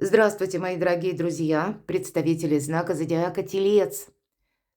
Здравствуйте, мои дорогие друзья, представители знака зодиака Телец.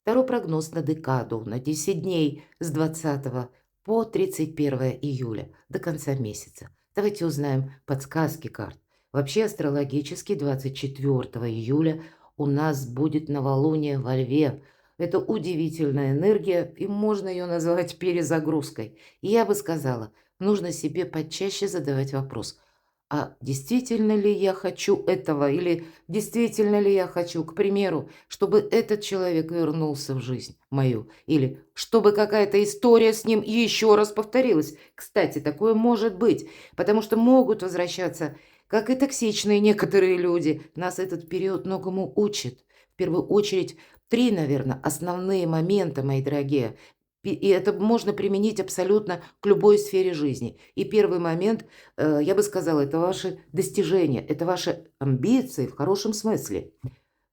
Второй прогноз на декаду, на 10 дней с 20 по 31 июля, до конца месяца. Давайте узнаем подсказки карт. Вообще астрологически 24 июля у нас будет новолуние во Льве. Это удивительная энергия, и можно ее назвать перезагрузкой. И я бы сказала, нужно себе почаще задавать вопрос – а действительно ли я хочу этого? Или действительно ли я хочу, к примеру, чтобы этот человек вернулся в жизнь мою? Или чтобы какая-то история с ним еще раз повторилась? Кстати, такое может быть, потому что могут возвращаться, как и токсичные некоторые люди. Нас этот период многому учит. В первую очередь, три, наверное, основные момента, мои дорогие. И это можно применить абсолютно к любой сфере жизни. И первый момент – я бы сказала, это ваши достижения, это ваши амбиции в хорошем смысле.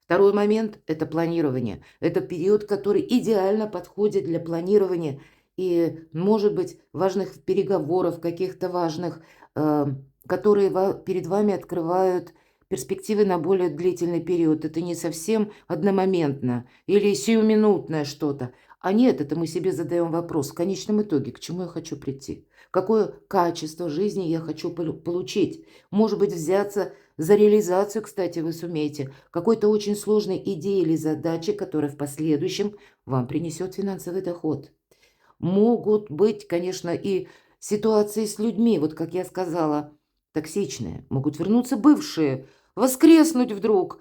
Второй момент – это планирование. Это период, который идеально подходит для планирования и, может быть, важных переговоров, каких-то важных, которые перед вами открывают перспективы на более длительный период. Это не совсем одномоментно или сиюминутное что-то. А нет, это мы себе задаем вопрос в конечном итоге, к чему я хочу прийти, какое качество жизни я хочу получить. Может быть, взяться за реализацию, кстати, вы сумеете какой-то очень сложной идеи или задачи, которая в последующем вам принесет финансовый доход. Могут быть, конечно, и ситуации с людьми, вот как я сказала, токсичные. Могут вернуться бывшие, воскреснуть вдруг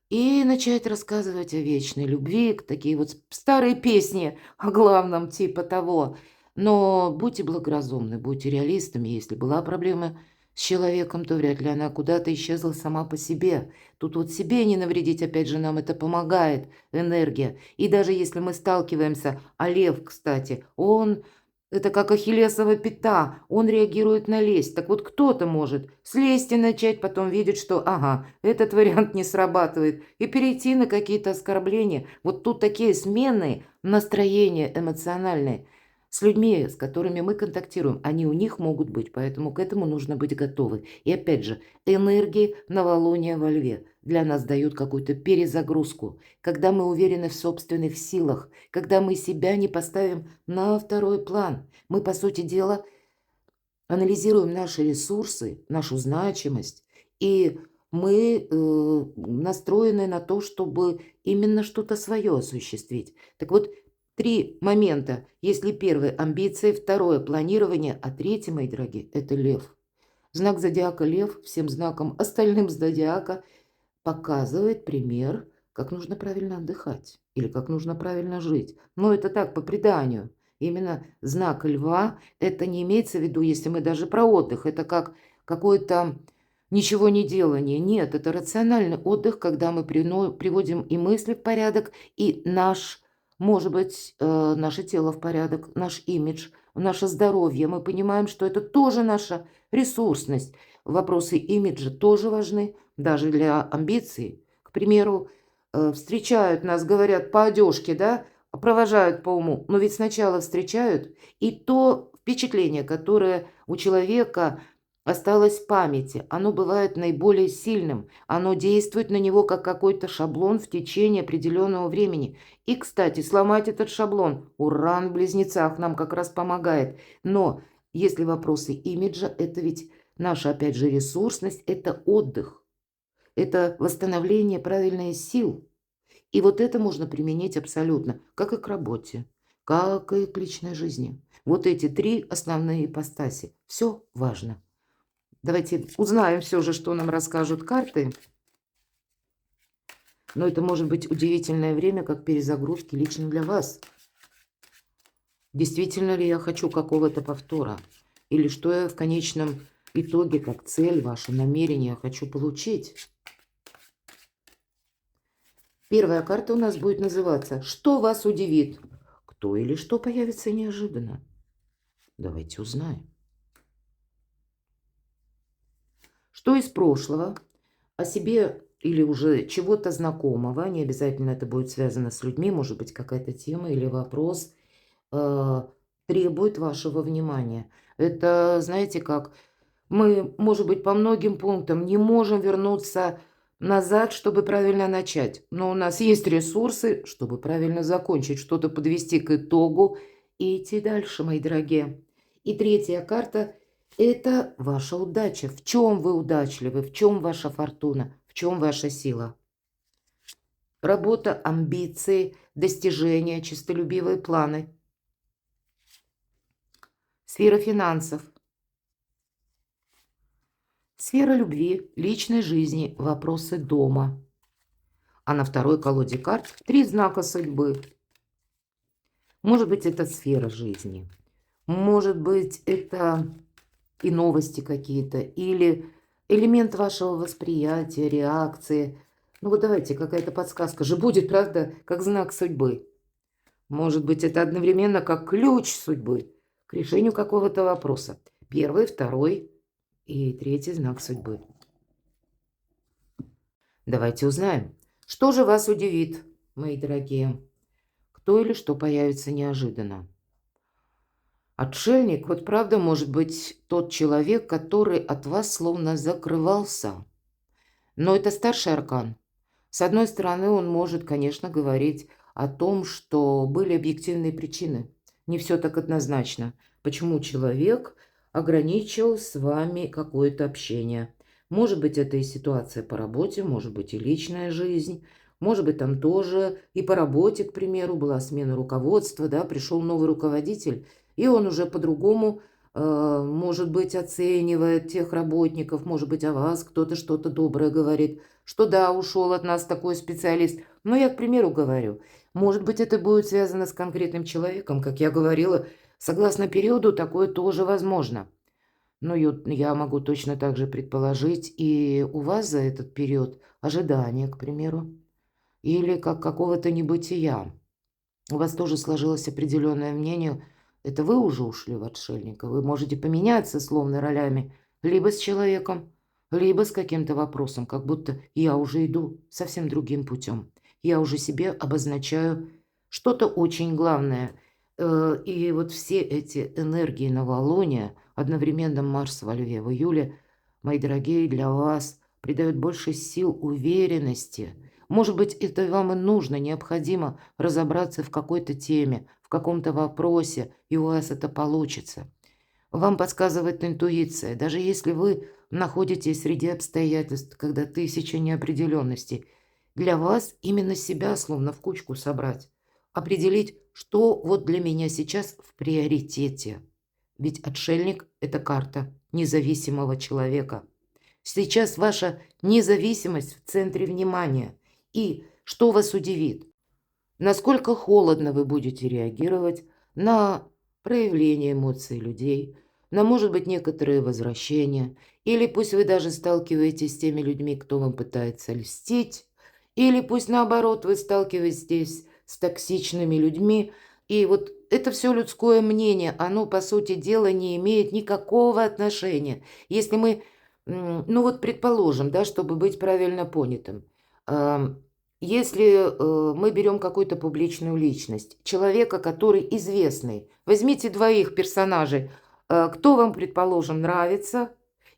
и начать рассказывать о вечной любви, такие вот старые песни о главном, типа того. Но будьте благоразумны, будьте реалистами. Если была проблема с человеком, то вряд ли она куда-то исчезла сама по себе. Тут вот себе не навредить, опять же, нам это помогает, энергия. И даже если мы сталкиваемся, а лев, кстати, он это как ахиллесова пята, он реагирует на лесть. Так вот, кто-то может слезть и начать, потом видеть, что, ага, этот вариант не срабатывает, и перейти на какие-то оскорбления. Вот тут такие смены настроения эмоциональные с людьми, с которыми мы контактируем, они у них могут быть, поэтому к этому нужно быть готовы. И опять же, энергии новолуния во Льве для нас дают какую-то перезагрузку, когда мы уверены в собственных силах, когда мы себя не поставим на второй план. Мы, по сути дела, анализируем наши ресурсы, нашу значимость, и мы настроены на то, чтобы именно что-то свое осуществить. Так вот, три момента. Если первый – амбиции, второе – планирование, а третий, мои дорогие, это лев. Знак зодиака лев всем знакам остальным зодиака показывает пример, как нужно правильно отдыхать или как нужно правильно жить. Но это так, по преданию. Именно знак льва, это не имеется в виду, если мы даже про отдых, это как какое-то ничего не делание. Нет, это рациональный отдых, когда мы приводим и мысли в порядок, и может быть, наше тело в порядок, наш имидж, наше здоровье. Мы понимаем, что это тоже наша ресурсность. Вопросы имиджа тоже важны, даже для амбиций. К примеру, встречают нас, говорят по одежке, да, провожают по уму, но ведь сначала встречают, и то впечатление, которое у человека осталось в памяти, оно бывает наиболее сильным, оно действует на него как какой-то шаблон в течение определенного времени. И, кстати, сломать этот шаблон Уран в Близнецах нам как раз помогает. Но если вопросы имиджа, это ведь наша, опять же, ресурсность, это отдых, это восстановление правильных сил. И вот это можно применить абсолютно, как и к работе, как и к личной жизни. Вот эти три основные ипостаси. Все важно. Давайте узнаем все же, что нам расскажут карты. Но это может быть удивительное время, как перезагрузки лично для вас. Действительно ли я хочу какого-то повтора? Или что я в конечном итоге, как цель, ваше намерение хочу получить? Первая карта у нас будет называться «Что вас удивит?» Кто или что появится неожиданно? Давайте узнаем. Что из прошлого о себе или уже чего-то знакомого, не обязательно это будет связано с людьми, может быть какая-то тема или вопрос, э, требует вашего внимания. Это, знаете как, мы, может быть, по многим пунктам не можем вернуться назад, чтобы правильно начать. Но у нас есть ресурсы, чтобы правильно закончить, что-то подвести к итогу и идти дальше, мои дорогие. И третья карта– это ваша удача. В чем вы удачливы, в чем ваша фортуна, в чем ваша сила. Работа, амбиции, достижения, честолюбивые планы. Сфера финансов. Сфера любви, личной жизни, вопросы дома. А на второй колоде карт 3 знака судьбы. Может быть, это сфера жизни. Может быть, это и новости какие-то, или элемент вашего восприятия, реакции. Ну вот давайте, какая-то подсказка же будет, правда, как знак судьбы. Может быть, это одновременно как ключ судьбы к решению какого-то вопроса. Первый, второй и третий знак судьбы. Давайте узнаем, что же вас удивит, мои дорогие. Кто или что появится неожиданно. Отшельник, вот правда, может быть тот человек, который от вас словно закрывался. Но это старший аркан. С одной стороны, он может, конечно, говорить о том, что были объективные причины. Не все так однозначно. Почему человек ограничил с вами какое-то общение. Может быть, это и ситуация по работе, может быть, и личная жизнь. Может быть, там тоже и по работе, к примеру, была смена руководства, да, пришел новый руководитель, и он уже по-другому, может быть, оценивает тех работников, может быть, о вас кто-то что-то доброе говорит, что да, ушел от нас такой специалист. Но я, к примеру, говорю, может быть, это будет связано с конкретным человеком, как я говорила, согласно периоду такое тоже возможно. Но я могу точно так же предположить, и у вас за этот период ожидания, к примеру, или как какого-то небытия. У вас тоже сложилось определенное мнение, это вы уже ушли в отшельника, вы можете поменяться словно ролями, либо с человеком, либо с каким-то вопросом, как будто я уже иду совсем другим путем. Я уже себе обозначаю что-то очень главное. И вот все эти энергии новолуния, одновременно Марс во Льве в июле, мои дорогие, для вас придают больше сил, уверенности. Может быть, это вам и нужно, необходимо разобраться в какой-то теме, в каком-то вопросе, и у вас это получится. Вам подсказывает интуиция, даже если вы находитесь среди обстоятельств, когда тысяча неопределенностей. Для вас именно себя словно в кучку собрать, определить, что вот для меня сейчас в приоритете. Ведь отшельник– это карта независимого человека. Сейчас ваша независимость в центре внимания. И что вас удивит? Насколько холодно вы будете реагировать на проявление эмоций людей, на, может быть, некоторые возвращения, или пусть вы даже сталкиваетесь с теми людьми, кто вам пытается льстить, или пусть наоборот вы сталкиваетесь с токсичными людьми, и вот это все людское мнение, оно, по сути дела, не имеет никакого отношения. Если мы, ну вот предположим, да, чтобы быть правильно понятым, если мы берем какую-то публичную личность, человека, который известный, возьмите двоих персонажей, кто вам, предположим, нравится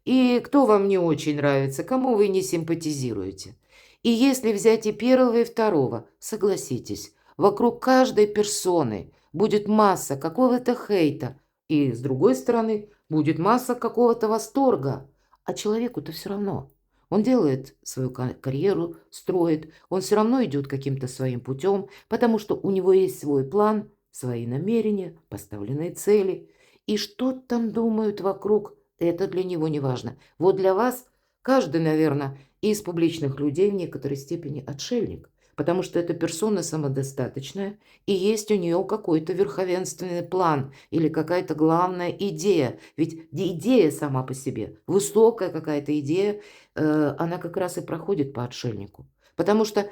и кто вам не очень нравится, кому вы не симпатизируете. И если взять и первого, и второго, согласитесь, вокруг каждой персоны будет масса какого-то хейта, и с другой стороны будет масса какого-то восторга, а человеку-то все равно. Он делает свою карьеру, строит, он все равно идет каким-то своим путем, потому что у него есть свой план, свои намерения, поставленные цели. И что там думают вокруг, это для него не важно. Вот для вас каждый, наверное, из публичных людей в некоторой степени отшельник, потому что эта персона самодостаточная, и есть у нее какой-то верховенственный план или какая-то главная идея. Ведь идея сама по себе, высокая какая-то идея, она как раз и проходит по отшельнику. Потому что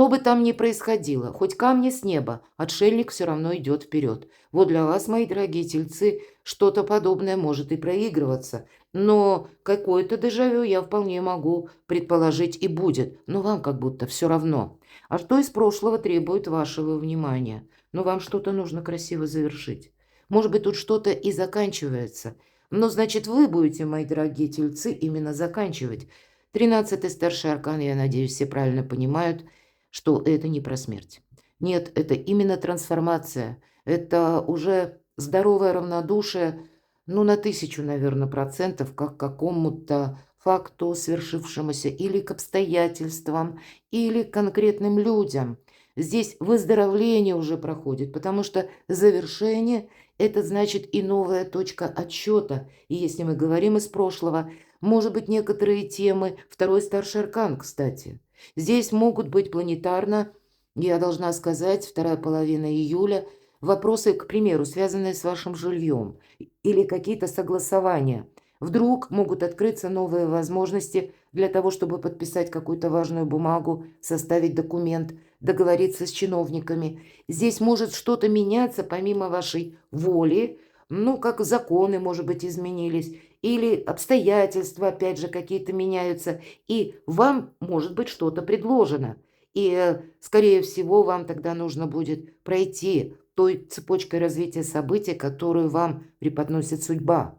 бы там ни происходило, хоть камни с неба, отшельник все равно идет вперед. Вот для вас, мои дорогие тельцы, что-то подобное может и проигрываться. Но какое-то дежавю я вполне могу предположить и будет. Но вам как будто все равно. А что из прошлого требует вашего внимания? Но вам что-то нужно красиво завершить. Может быть, тут что-то и заканчивается. Но значит, вы будете, мои дорогие тельцы, именно заканчивать. 13-й старший аркан, я надеюсь, все правильно понимают, что это не про смерть. Нет, это именно трансформация. Это уже здоровое равнодушие, ну, на 1000, наверное, процентов, как к какому-то факту свершившемуся или к обстоятельствам, или к конкретным людям. Здесь выздоровление уже проходит, потому что завершение – это значит и новая точка отсчета. И если мы говорим из прошлого, может быть, некоторые темы, второй старший аркан, кстати. Здесь могут быть планетарно, я должна сказать, вторая половина июля, вопросы, к примеру, связанные с вашим жильем или какие-то согласования. Вдруг могут открыться новые возможности для того, чтобы подписать какую-то важную бумагу, составить документ, договориться с чиновниками. Здесь может что-то меняться помимо вашей воли, ну, как законы, может быть, изменились, или обстоятельства, опять же, какие-то меняются, и вам, может быть, что-то предложено. И, скорее всего, вам тогда нужно будет пройти той цепочкой развития событий, которую вам преподносит судьба.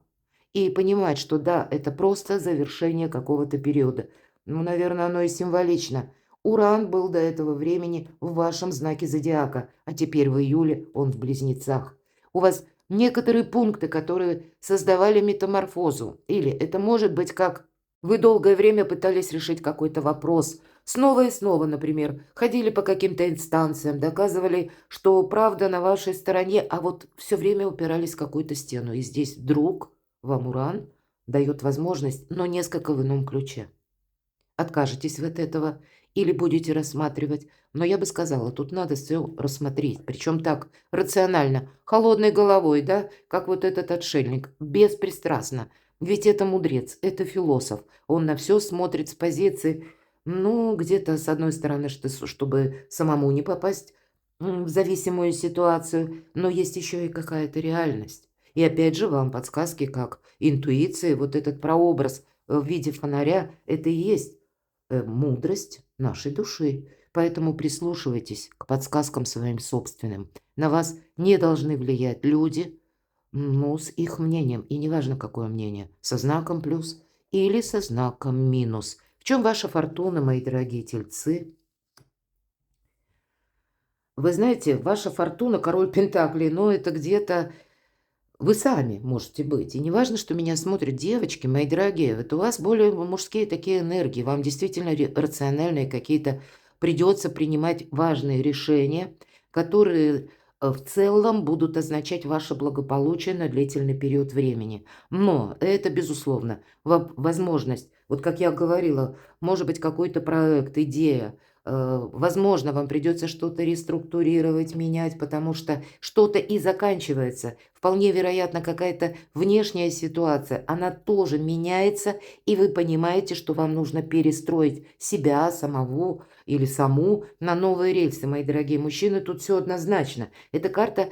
И понимать, что да, это просто завершение какого-то периода. Ну, наверное, оно и символично. Уран был до этого времени в вашем знаке зодиака, а теперь в июле он в Близнецах. У вас некоторые пункты, которые создавали метаморфозу. Или это может быть как вы долгое время пытались решить какой-то вопрос. Снова и снова, например, ходили по каким-то инстанциям, доказывали, что правда на вашей стороне, а вот все время упирались в какую-то стену. И здесь вдруг вам Уран дает возможность, но несколько в ином ключе. Откажетесь вы от этого или будете рассматривать. Но я бы сказала, тут надо все рассмотреть. Причем так, рационально, холодной головой, да, как вот этот отшельник, беспристрастно. Ведь это мудрец, это философ. Он на все смотрит с позиции, ну, где-то с одной стороны, чтобы самому не попасть в зависимую ситуацию, но есть еще и какая-то реальность. И опять же вам подсказки, как интуиция, вот этот прообраз в виде фонаря, это и есть мудрость нашей души. Поэтому прислушивайтесь к подсказкам своим собственным. На вас не должны влиять люди, ну, с их мнением. И неважно, какое мнение. Со знаком плюс или со знаком минус. В чем ваша фортуна, мои дорогие тельцы? Вы знаете, ваша фортуна, король Пентаклей, но это где-то вы сами можете быть. И не важно, что меня смотрят девочки, мои дорогие. Вот у вас более мужские такие энергии. Вам действительно рациональные какие-то придется принимать важные решения, которые в целом будут означать ваше благополучие на длительный период времени. Но это, безусловно, возможность, вот как я говорила, может быть какой-то проект, идея, возможно, вам придется что-то реструктурировать, менять, потому что что-то и заканчивается. Вполне вероятно, какая-то внешняя ситуация, она тоже меняется, и вы понимаете, что вам нужно перестроить себя самого или саму на новые рельсы, мои дорогие мужчины. Тут все однозначно. Это карта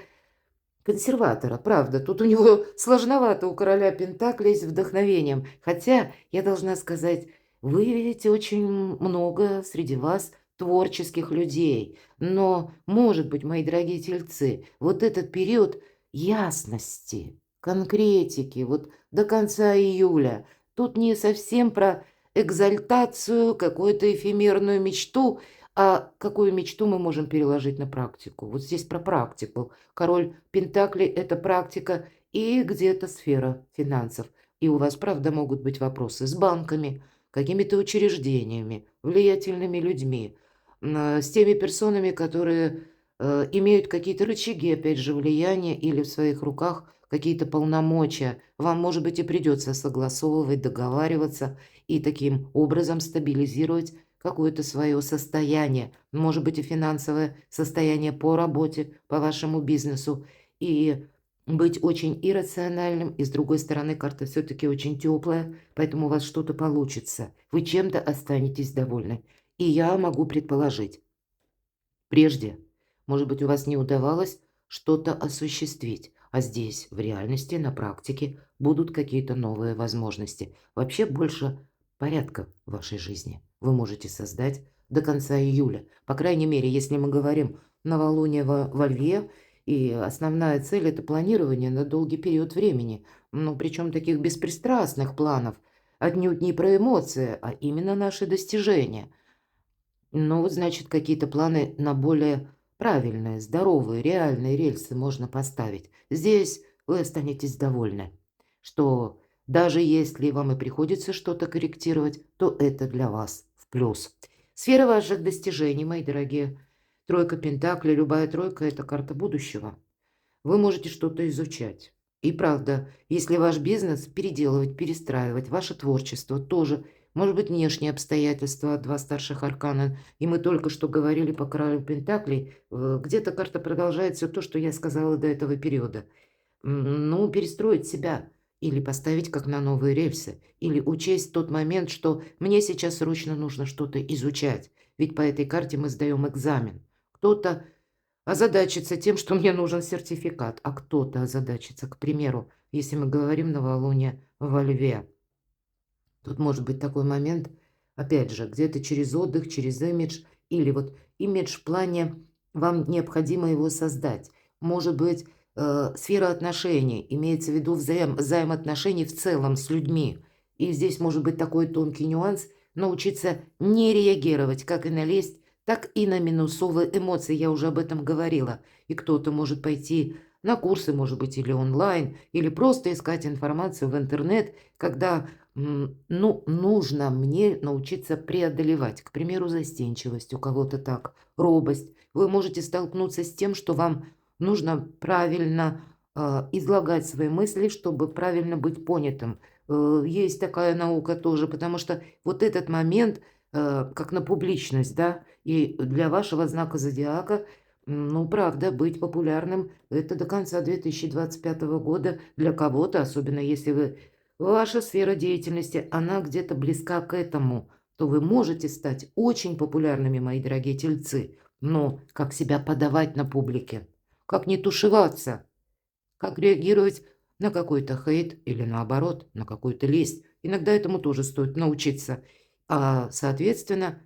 консерватора, правда. Тут у него сложновато, у короля Пентаклей с вдохновением. Хотя, я должна сказать, вы видите очень много среди вас творческих людей. Но, может быть, мои дорогие тельцы, вот этот период ясности, конкретики, вот до конца июля, тут не совсем про экзальтацию, какую-то эфемерную мечту, а какую мечту мы можем переложить на практику. Вот здесь про практику. Король Пентаклей – это практика и где-то сфера финансов. И у вас, правда, могут быть вопросы с банками, какими-то учреждениями, влиятельными людьми, с теми персонами, которые имеют какие-то рычаги, опять же, влияния или в своих руках какие-то полномочия. Вам, может быть, и придется согласовывать, договариваться и таким образом стабилизировать какое-то свое состояние, может быть, и финансовое состояние по работе, по вашему бизнесу, и быть очень иррациональным, и с другой стороны карта все-таки очень теплая, поэтому у вас что-то получится, вы чем-то останетесь довольны. И я могу предположить, прежде, может быть, у вас не удавалось что-то осуществить, а здесь, в реальности, на практике, будут какие-то новые возможности. Вообще больше порядка в вашей жизни вы можете создать до конца июля. По крайней мере, если мы говорим новолуние во Льве, и основная цель – это планирование на долгий период времени, ну, причем таких беспристрастных планов. отнюдь не про эмоции, а именно наши достижения. Ну, вот, значит, какие-то планы на более правильные, здоровые, реальные рельсы можно поставить. Здесь вы останетесь довольны, что даже если вам и приходится что-то корректировать, то это для вас в плюс. Сфера ваших достижений, мои дорогие. Тройка Пентаклей, любая тройка– это карта будущего. Вы можете что-то изучать. И правда, если ваш бизнес переделывать, перестраивать, ваше творчество тоже, может быть, внешние обстоятельства, два старших аркана, и мы только что говорили по королю Пентаклей, где-то карта продолжает все то, что я сказала до этого периода. Ну, перестроить себя или поставить как на новые рельсы, или учесть тот момент, что мне сейчас срочно нужно что-то изучать, ведь по этой карте мы сдаем экзамен. Кто-то озадачиться тем, что мне нужен сертификат, а кто-то озадачится, к примеру, если мы говорим новолуние во Льве. Тут может быть такой момент, опять же, где-то через отдых, через имидж, или вот имидж в плане вам необходимо его создать. Может быть, сфера отношений, имеется в виду взаимоотношений в целом с людьми. И здесь может быть такой тонкий нюанс, научиться не реагировать как и на лесть, так и на минусовые эмоции. Я уже об этом говорила. И кто-то может пойти на курсы, может быть, или онлайн, или просто искать информацию в интернет, когда ну, нужно мне научиться преодолевать, к примеру, застенчивость у кого-то так, робость. Вы можете столкнуться с тем, что вам нужно правильно излагать свои мысли, чтобы правильно быть понятым. Есть такая наука тоже, потому что вот этот момент, как на публичность, да, и для вашего знака зодиака, ну, правда, быть популярным, это до конца 2025 года для кого-то, особенно если вы ваша сфера деятельности, она где-то близка к этому, то вы можете стать очень популярными, мои дорогие тельцы. Но как себя подавать на публике? Как не тушеваться? Как реагировать на какой-то хейт или наоборот, на какую-то лесть? Иногда этому тоже стоит научиться. А, соответственно,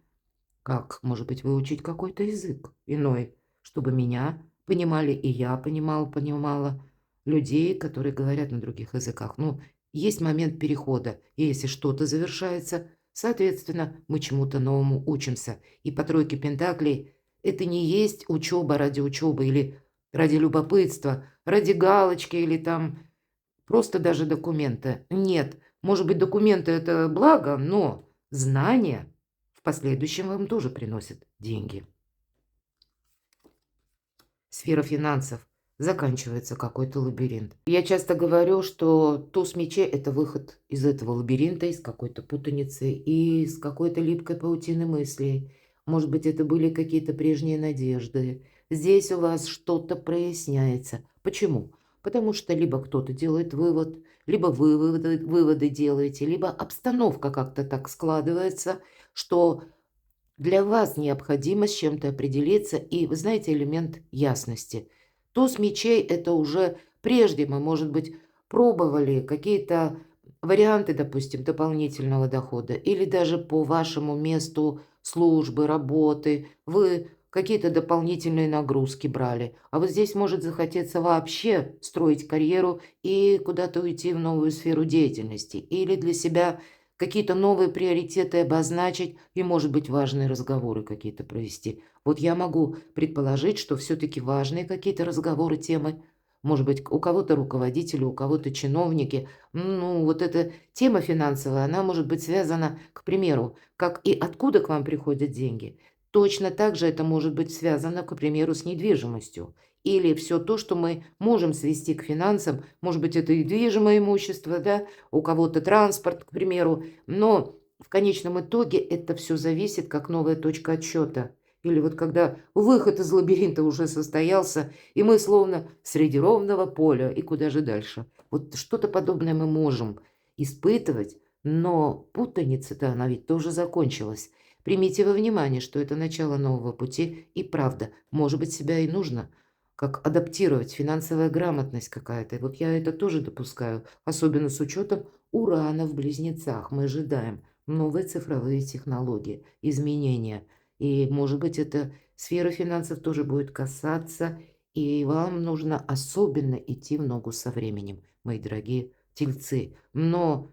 как, может быть, выучить какой-то язык иной, чтобы меня понимали, и я понимала людей, которые говорят на других языках. Ну, есть момент перехода, и если что-то завершается, соответственно, мы чему-то новому учимся. И по тройке пентаклей это не есть учеба ради учебы или ради любопытства, ради галочки или там просто даже документы. Нет, может быть, документы– это благо, но знания в последующем вам тоже приносят деньги. Сфера финансов. Заканчивается какой-то лабиринт. Я часто говорю, что туз мечей– это выход из этого лабиринта, из какой-то путаницы и из какой-то липкой паутины мыслей. Может быть, это были какие-то прежние надежды. Здесь у вас что-то проясняется. Почему? Потому что либо кто-то делает вывод, либо вы выводы делаете, либо обстановка как-то так складывается, что для вас необходимо с чем-то определиться, и, вы знаете, элемент ясности. Туз мечей– это уже прежде мы, может быть, пробовали какие-то варианты, допустим, дополнительного дохода, или даже по вашему месту службы, работы, вы какие-то дополнительные нагрузки брали. А вот здесь может захотеться вообще строить карьеру и куда-то уйти в новую сферу деятельности, или для себя какие-то новые приоритеты обозначить и, может быть, важные разговоры какие-то провести. Вот я могу предположить, что все-таки важные какие-то разговоры, темы, может быть, у кого-то руководители, у кого-то чиновники. Ну, вот эта тема финансовая, она может быть связана, к примеру, как и откуда к вам приходят деньги. Точно так же это может быть связано, к примеру, с недвижимостью. Или все то, что мы можем свести к финансам, может быть, это и движимое имущество, да, у кого-то транспорт, к примеру, но в конечном итоге это все зависит как новая точка отсчета. Или вот когда выход из лабиринта уже состоялся, и мы словно среди ровного поля, и куда же дальше. Вот что-то подобное мы можем испытывать, но путаница-то она ведь тоже закончилась. Примите во внимание, что это начало нового пути, и правда, может быть, себя и нужно как адаптировать, финансовая грамотность какая-то. Вот я это тоже допускаю, особенно с учетом Урана в Близнецах. Мы ожидаем новые цифровые технологии, изменения. И, может быть, эта сфера финансов тоже будет касаться, и вам нужно особенно идти в ногу со временем, мои дорогие тельцы. Но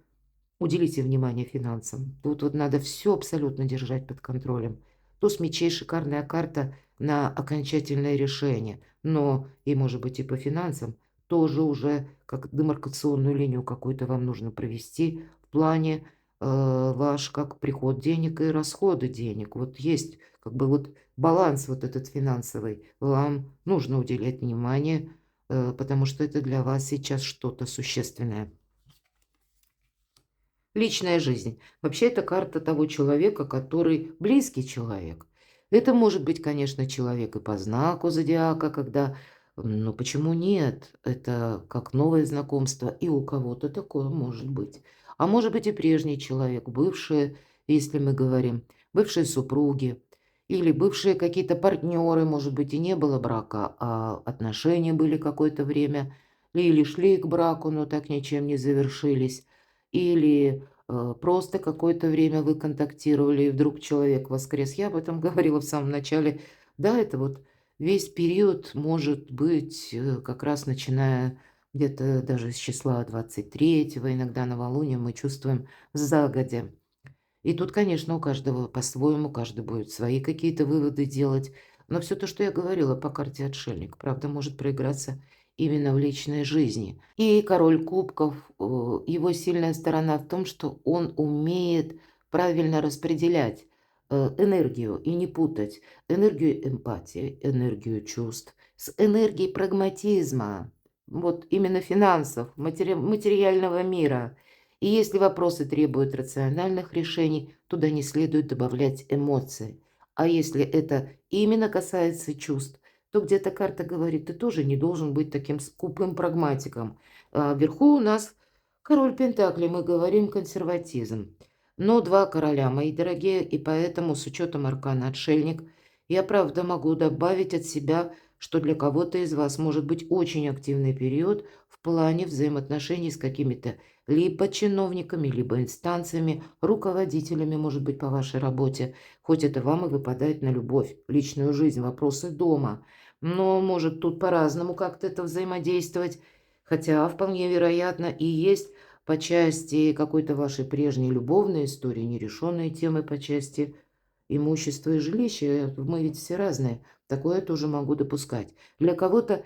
Уделите внимание финансам. Тут вот надо все абсолютно держать под контролем. Туз мечей — шикарная карта на окончательное решение, но и, может быть, и по финансам тоже уже как демаркационную линию какую-то вам нужно провести в плане ваш как приход денег и расходы денег. Вот есть как бы вот баланс вот этот финансовый. Вам нужно уделять внимание, потому что это для вас сейчас что-то существенное. Личная жизнь. Вообще, это карта того человека, который близкий человек. Это может быть, конечно, человек и по знаку зодиака, когда, ну почему нет? Это как новое знакомство, и у кого-то такое может быть. А может быть и прежний человек, бывшие, если мы говорим, бывшие супруги или бывшие какие-то партнеры, может быть, и не было брака, а отношения были какое-то время, или шли к браку, но так ничем не завершились, или просто какое-то время вы контактировали, и вдруг человек воскрес. Я об этом говорила в самом начале. Да, это вот весь период может быть, как раз начиная где-то даже с числа 23-го, иногда новолуние мы чувствуем загодя. И тут, конечно, у каждого по-своему, каждый будет свои какие-то выводы делать. Но все то, что я говорила по карте отшельник, правда, может проиграться именно в личной жизни. И король кубков, его сильная сторона в том, что он умеет правильно распределять энергию и не путать энергию эмпатии, энергию чувств с энергией прагматизма, вот именно финансов, материального мира. И если вопросы требуют рациональных решений, туда не следует добавлять эмоции. А если это именно касается чувств, то где-то карта говорит, ты тоже не должен быть таким скупым прагматиком. А вверху у нас король Пентаклей, мы говорим консерватизм. Но два короля, мои дорогие, и поэтому с учетом аркана отшельник, я правда могу добавить от себя, что для кого-то из вас может быть очень активный период в плане взаимоотношений с какими-то либо чиновниками, либо инстанциями, руководителями, может быть, по вашей работе. Хоть это вам и выпадает на любовь, личную жизнь, вопросы дома. Но может тут по-разному как-то это взаимодействовать. Хотя вполне вероятно и есть по части какой-то вашей прежней любовной истории, нерешенные темы по части имущества и жилища. Мы ведь все разные. Такое я тоже могу допускать. Для кого-то,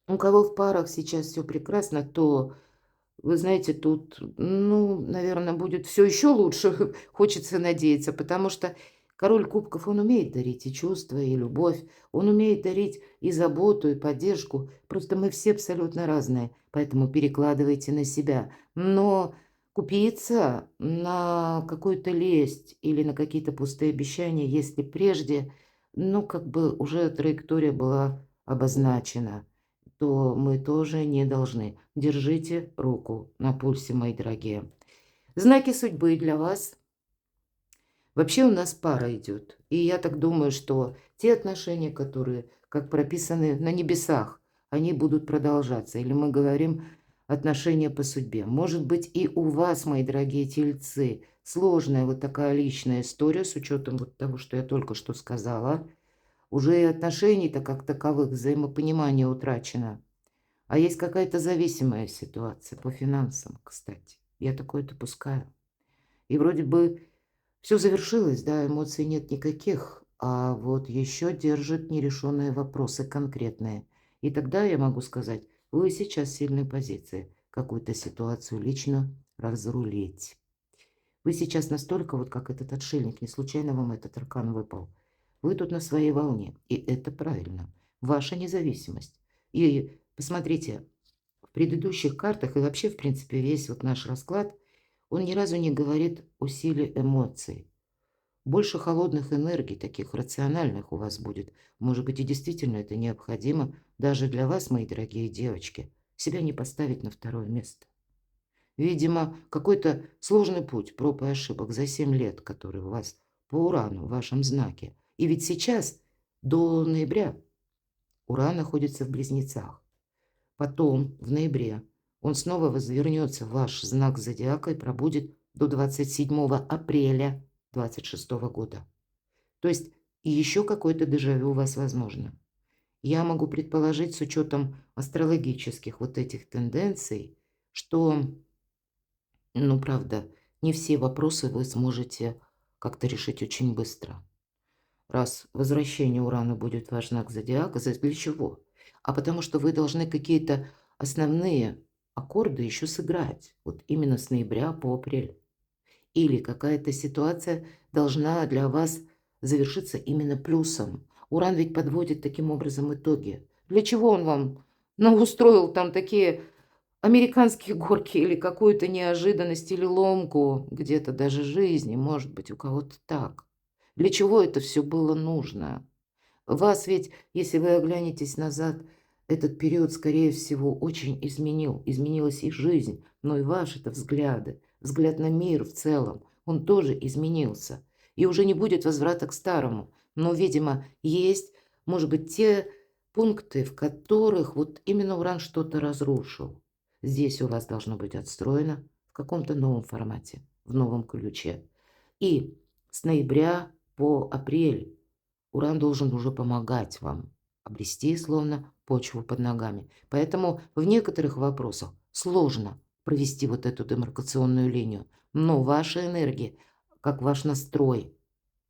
у кого в парах сейчас все прекрасно, то вы знаете, тут, ну, наверное, будет все еще лучше, хочется надеяться, потому что король кубков, он умеет дарить и чувства, и любовь, он умеет дарить и заботу, и поддержку. Просто мы все абсолютно разные, поэтому перекладывайте на себя. Но купиться на какую-то лесть или на какие-то пустые обещания, если прежде, ну, как бы уже траектория была обозначена, то мы тоже не должны. Держите руку на пульсе, мои дорогие. Знаки судьбы для вас. Вообще у нас пара идет. И я так думаю, что те отношения, которые, как прописаны на небесах, они будут продолжаться. Или мы говорим отношения по судьбе. Может быть, и у вас, мои дорогие тельцы, сложная вот такая личная история с учетом вот того, что я только что сказала. Уже и отношений-то как таковых, взаимопонимание утрачено. А есть какая-то зависимая ситуация по финансам, кстати. Я такое допускаю. И вроде бы все завершилось, да, эмоций нет никаких, а вот еще держат нерешенные вопросы конкретные. И тогда я могу сказать, вы сейчас в сильной позиции какую-то ситуацию лично разрулить. Вы сейчас настолько, вот как этот отшельник, не случайно вам этот аркан выпал. Вы тут на своей волне, и это правильно. Ваша независимость. И посмотрите, в предыдущих картах и вообще, в принципе, весь вот наш расклад, он ни разу не говорит о силе эмоций. Больше холодных энергий, таких рациональных у вас будет. Может быть, и действительно это необходимо даже для вас, мои дорогие девочки, себя не поставить на второе место. Видимо, какой-то сложный путь проб и ошибок за 7 лет, который у вас по Урану, в вашем знаке. И ведь сейчас, до ноября, Уран находится в Близнецах. Потом, в ноябре, он снова возвернется в ваш знак зодиака и пробудет до 27 апреля 26 года. То есть еще какое-то дежавю у вас возможно. Я могу предположить с учетом астрологических вот этих тенденций, что, ну, правда, Не все вопросы вы сможете как-то решить очень быстро. Раз возвращение Урана будет ваш знак зодиака, для чего? А потому что вы должны какие-то основные аккорды еще сыграть. Вот именно с ноября по апрель. Или какая-то ситуация должна для вас завершиться именно плюсом. Уран ведь подводит таким образом итоги. Для чего он вам устроил там такие американские горки или какую-то неожиданность или ломку где-то даже жизни, может быть, у кого-то так. Для чего это все было нужно? Вас ведь, если вы оглянетесь назад, этот период, скорее всего, очень изменил. Изменилась и жизнь, но и ваши это взгляды, взгляд на мир в целом, он тоже изменился. И уже не будет возврата к старому. Но, видимо, есть, может быть, те пункты, в которых вот именно Уран что-то разрушил. Здесь у вас должно быть отстроено в каком-то новом формате, в новом ключе. И с ноября по апрель Уран должен уже помогать вам обрести, словно, почву под ногами. Поэтому в некоторых вопросах сложно провести вот эту демаркационную линию. Но ваша энергия, как ваш настрой,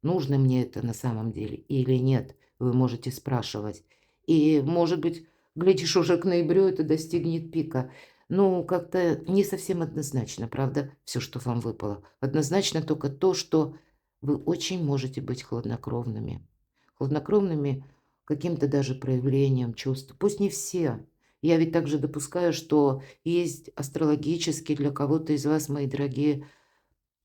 нужно мне это на самом деле или нет, вы можете спрашивать. И, может быть, глядишь, уже к ноябрю это достигнет пика. Ну, как-то не совсем однозначно, правда, все, что вам выпало. Однозначно только то, что вы очень можете быть хладнокровными. Хладнокровными каким-то даже проявлением чувств. Пусть не все. Я ведь также допускаю, что есть астрологически для кого-то из вас, мои дорогие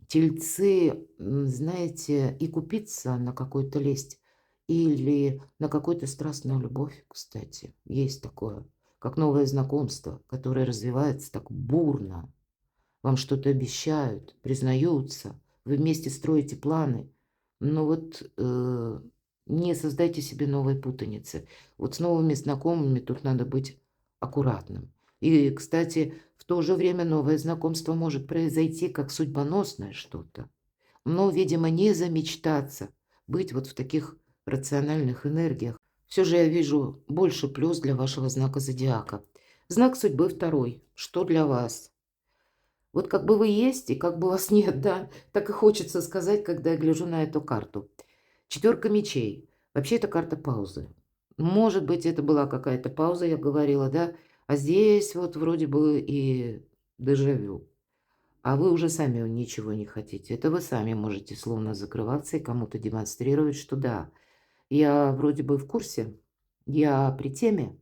тельцы, знаете, и купиться на какую-то лесть или на какую-то страстную любовь, кстати. Есть такое, как новое знакомство, которое развивается так бурно. Вам что-то обещают, признаются, вы вместе строите планы. Но вот не создайте себе новой путаницы. Вот с новыми знакомыми тут надо быть аккуратным. И, кстати, в то же время новое знакомство может произойти как судьбоносное что-то. Но, видимо, не замечтаться, быть вот в таких рациональных энергиях. Все же я вижу больше плюс для вашего знака зодиака. Знак судьбы второй. Что для вас? Вот как бы вы есть и как бы вас нет, да? Так и хочется сказать, когда я гляжу на эту карту. Четверка мечей. Вообще это карта паузы. Может быть, это была какая-то пауза, я говорила, да? А здесь вот вроде бы и дежавю. А вы уже сами ничего не хотите. Это вы сами можете словно закрываться и кому-то демонстрировать, что да, я вроде бы в курсе, я при теме,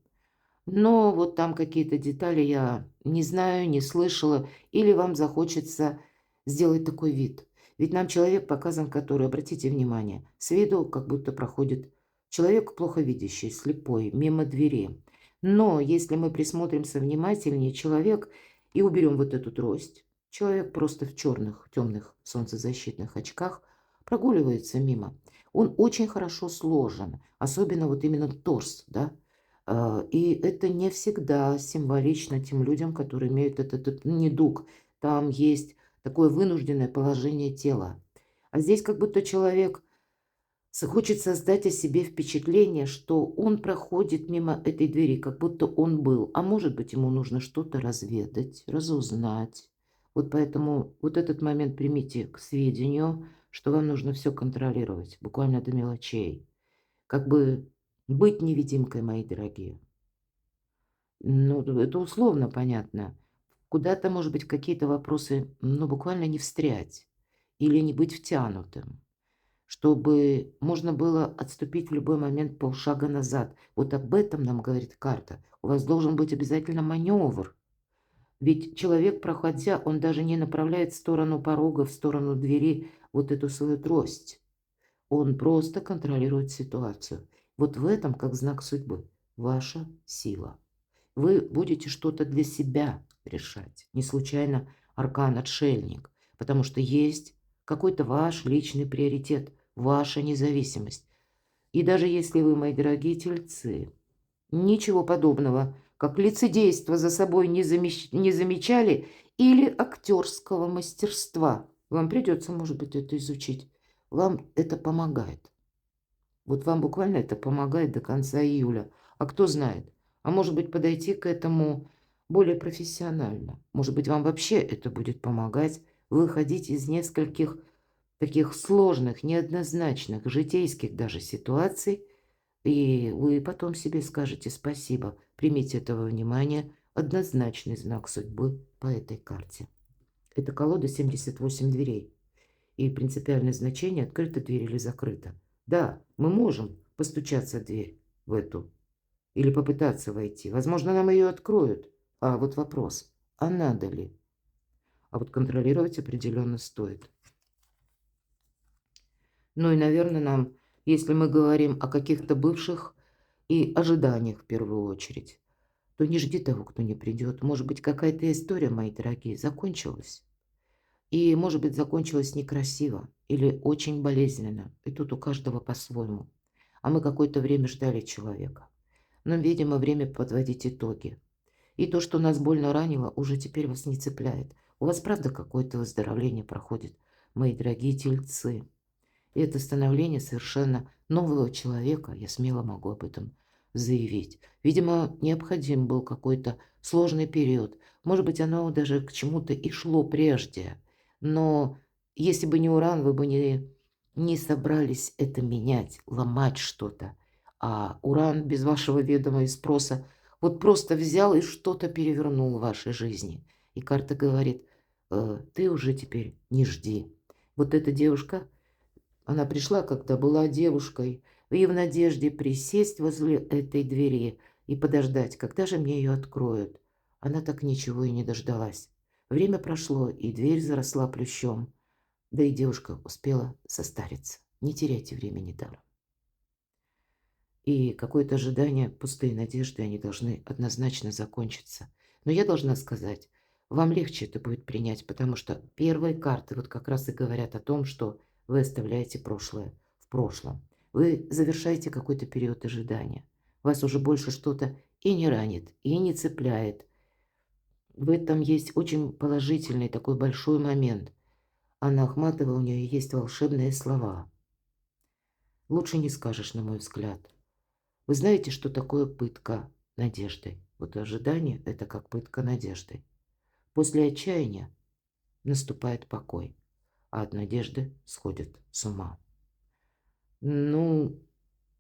но вот там какие-то детали я не знаю, не слышала, или вам захочется сделать такой вид. Ведь нам человек показан, который, обратите внимание, с виду как будто проходит человек плохо видящий, слепой, мимо двери. Но если мы присмотримся внимательнее, человек, и уберем вот эту трость, человек просто в черных, темных солнцезащитных очках прогуливается мимо. Он очень хорошо сложен, особенно вот именно торс, да, и это не всегда символично тем людям, которые имеют этот недуг. Там есть такое вынужденное положение тела. А здесь как будто человек хочет создать о себе впечатление, что он проходит мимо этой двери, как будто он был. А может быть, ему нужно что-то разведать, разузнать. Вот поэтому вот этот момент примите к сведению, что вам нужно все контролировать, буквально до мелочей. Как бы быть невидимкой, мои дорогие. Ну, это условно понятно. Куда-то, может быть, какие-то вопросы, ну, буквально не встрять или не быть втянутым, чтобы можно было отступить в любой момент полшага назад. Вот об этом нам говорит карта. У вас должен быть обязательно маневр. Ведь человек, проходя, он даже не направляет в сторону порога, в сторону двери вот эту свою трость. Он просто контролирует ситуацию. Вот в этом, как знак судьбы, ваша сила. Вы будете что-то для себя решать. Не случайно аркан отшельник, потому что есть какой-то ваш личный приоритет, ваша независимость. И даже если вы, мои дорогие тельцы, ничего подобного, как лицедейство за собой не замечали или актерского мастерства, вам придется, может быть, это изучить. Вам это помогает. Вот вам буквально это помогает до конца июля. А кто знает, а может быть подойти к этому более профессионально. Может быть, вам вообще это будет помогать выходить из нескольких таких сложных, неоднозначных, житейских даже ситуаций, и вы потом себе скажете спасибо. Примите этого внимания. Однозначный знак судьбы по этой карте. Это колода 78 дверей. И принципиальное значение, открыта дверь или закрыта. Да, мы можем постучаться в дверь в эту или попытаться войти. Возможно, нам ее откроют. А вот вопрос, а надо ли? А вот контролировать определенно стоит. Ну и, наверное, нам, если мы говорим о каких-то бывших и ожиданиях в первую очередь, то не жди того, кто не придет. Может быть, какая-то история, мои дорогие, закончилась. И, может быть, закончилась некрасиво или очень болезненно. И тут у каждого по-своему. А мы какое-то время ждали человека. Но, видимо, время подводить итоги. И то, что нас больно ранило, уже теперь вас не цепляет. У вас, правда, какое-то выздоровление проходит, мои дорогие тельцы. И это становление совершенно нового человека, я смело могу об этом заявить. Видимо, необходим был какой-то сложный период. Может быть, оно даже к чему-то и шло прежде. Но если бы не Уран, вы бы не собрались это менять, ломать что-то. А Уран без вашего ведома и спроса вот просто взял и что-то перевернул в вашей жизни. И карта говорит, ты уже теперь не жди. Вот эта девушка, она пришла, когда была девушкой, и в надежде присесть возле этой двери и подождать, когда же мне ее откроют. Она так ничего и не дождалась. Время прошло, и дверь заросла плющом. Да и девушка успела состариться. Не теряйте времени даром. И какое-то ожидание, пустые надежды, они должны однозначно закончиться. Но я должна сказать, вам легче это будет принять, потому что первые карты вот как раз и говорят о том, что вы оставляете прошлое в прошлом. Вы завершаете какой-то период ожидания. Вас уже больше что-то и не ранит, и не цепляет. В этом есть очень положительный такой большой момент. Анна Ахматова, у нее есть волшебные слова. Лучше не скажешь, на мой взгляд. Вы знаете, что такое пытка надеждой? Вот ожидание– это как пытка надеждой. После отчаяния наступает покой, а от надежды сходят с ума. Ну,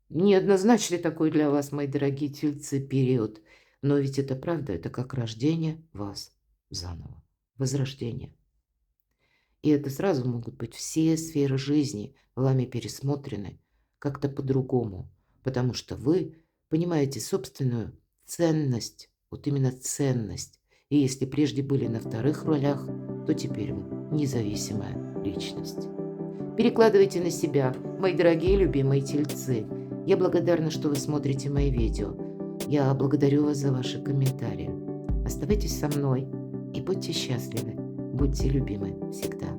неоднозначный такой для вас, мои дорогие тельцы, период. Но ведь это правда, это как рождение вас заново, возрождение. И это сразу могут быть все сферы жизни вами пересмотрены как-то по-другому, потому что вы понимаете собственную ценность, вот именно ценность. И если прежде были на вторых ролях, то теперь вы независимая личность. Перекладывайте на себя, мои дорогие любимые тельцы. Я благодарна, что вы смотрите мои видео. Я благодарю вас за ваши комментарии. Оставайтесь со мной и будьте счастливы, будьте любимы всегда.